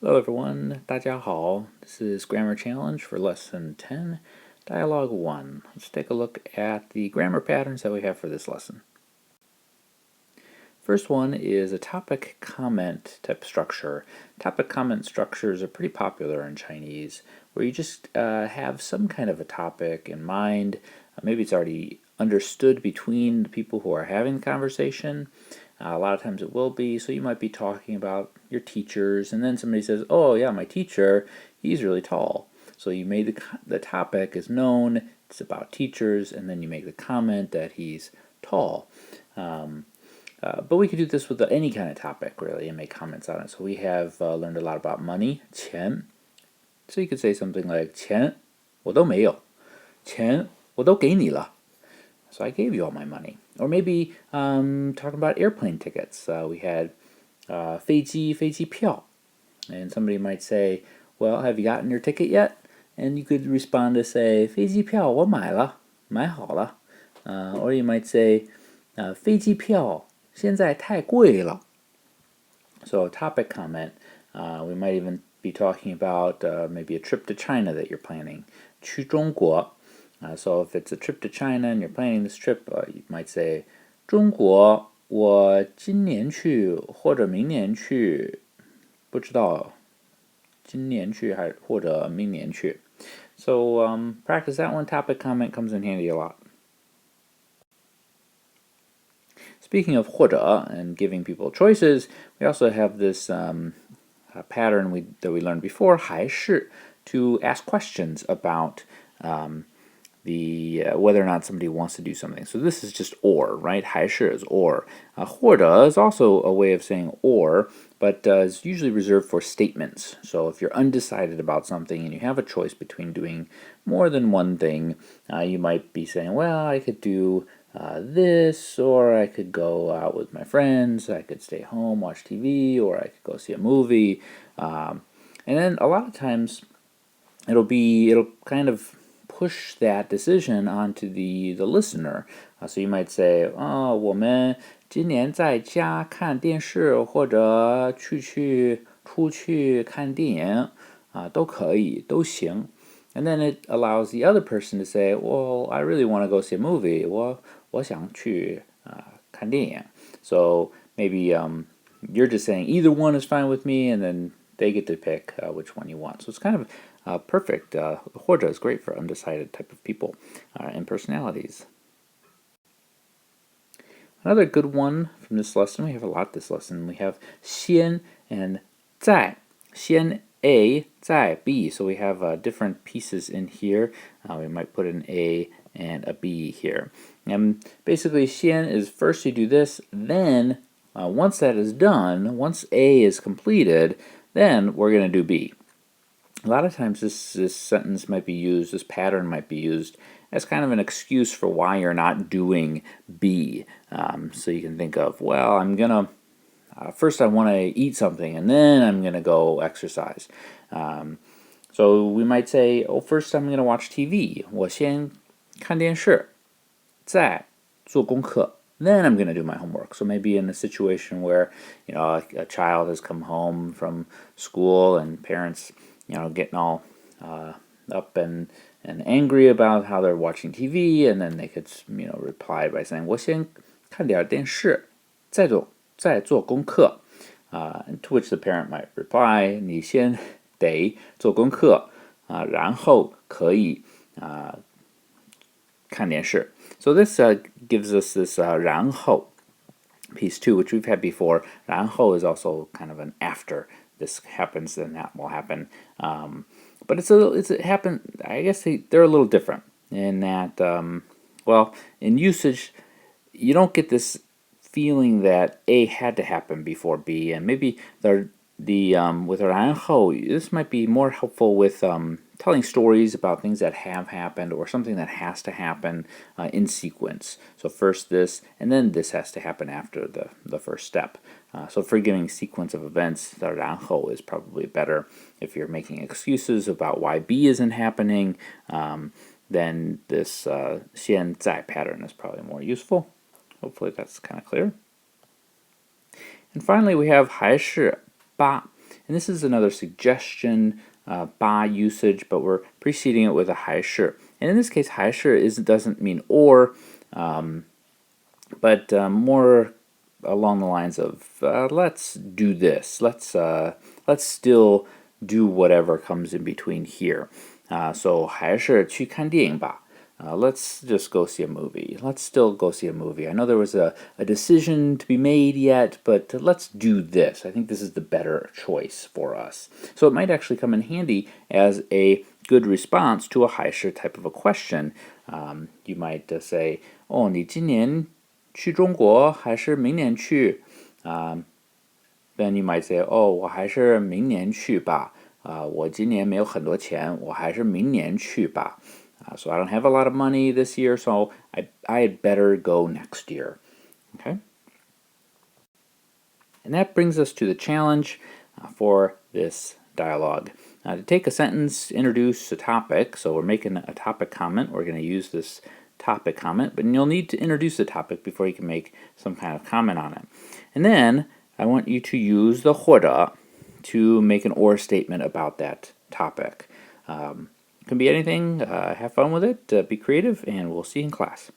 Hello everyone, 大家好. This is Grammar Challenge for Lesson 10, Dialogue 1. Let's take a look at the grammar patterns that we have for this lesson. First one is a topic comment type structure. Topic comment structures are pretty popular in Chinese, where you just have some kind of a topic in mind. Maybe it's already understood between the people who are having the conversation. A lot of times it will be, so you might be talking about your teachers, and then somebody says, oh yeah, my teacher, he's really tall. So you made the topic is known, it's about teachers, and then you make the comment that he's tall. But we could do this with any kind of topic, really, and make comments on it. So we have learned a lot about money, 钱. So you could say something like, 钱我都没有，钱我都给你了。So I gave you all my money. Or maybe talking about airplane tickets. We had 飞机票. And somebody might say, well, have you gotten your ticket yet? And you could respond to say, 飞机票我买了，买好了. Or you might say, 飞机票现在太贵了. So topic comment. We might even be talking about maybe a trip to China that you're planning. 去中国. So if it's a trip to China and you're planning this trip, you might say, 中国我今年去或者明年去，不知道今年去还或者明年去. So practice that one. Topic comment comes in handy a lot. Speaking of 或者 and giving people choices, we also have this pattern that we learned before, 还是, to ask questions about whether or not somebody wants to do something. So this is just or, right? 还是 is or. 或者 is also a way of saying or, but is usually reserved for statements. So if you're undecided about something and you have a choice between doing more than one thing, you might be saying, well, I could do this, or I could go out with my friends, I could stay home, watch TV, or I could go see a movie. And then a lot of times it'll kind of push that decision onto the listener. So you might say, 我们今年在家看电视或者出去看电影，都可以，都行. And then it allows the other person to say, well, I really want to go see a movie. 我想去看电影. So maybe you're just saying either one is fine with me, and then they get to pick which one you want. So it's kind of perfect. 或者 is great for undecided type of people and personalities. Another good one from this lesson, we have a lot this lesson. We have 先 and 在. 先 A, 在 B. So we have different pieces in here. We might put an A and a B here. And basically, 先 is first you do this, then once that is done, once A is completed, then we're going to do B. A lot of times this sentence might be used, this pattern might be used as kind of an excuse for why you're not doing B. So you can think of, well, I'm going to, first I want to eat something, and then I'm going to go exercise. So we might say, oh, first I'm going to watch TV. 我先看电视，再做功课. Then I'm going to do my homework. So maybe in a situation where, a child has come home from school and parents, getting all up and angry about how they're watching TV, and then they could, reply by saying, 我先看点电视，再做功课. To which the parent might reply, 你先得做功课，然后可以看电视. So this gives us this 然后 piece too, which we've had before. 然后 is also kind of an after this happens, then that will happen. But it happened. I guess they're a little different in that, in usage, you don't get this feeling that A had to happen before B, and maybe with 然后, this might be more helpful with telling stories about things that have happened or something that has to happen in sequence. So first this, and then this has to happen after the first step. So for giving sequence of events, the 然后 is probably better. If you're making excuses about why B isn't happening, then this 现在 pattern is probably more useful. Hopefully that's kind of clear. And finally we have 还是 ba. And this is another suggestion, ba usage, but we're preceding it with a 还是. And in this case, 还是doesn't mean or, but more along the lines of let's do this. Let's still do whatever comes in between here. So 还是去看电影吧. Let's just go see a movie. Let's still go see a movie. I know there was a decision to be made yet, but let's do this. I think this is the better choice for us. So it might actually come in handy as a good response to a 还是 type of a question. You might say, 哦，你今年去中国还是明年去? Then you might say, 哦，我还是明年去吧。我今年没有很多钱，我还是明年去吧。So I don't have a lot of money this year, so I had better go next year. Okay? And that brings us to the challenge for this dialogue. To take a sentence, introduce a topic. So we're making a topic comment. We're going to use this topic comment, but you'll need to introduce the topic before you can make some kind of comment on it. And then I want you to use the 或者 to make an or statement about that topic. Can be anything. Have fun with it. Be creative, and we'll see you in class.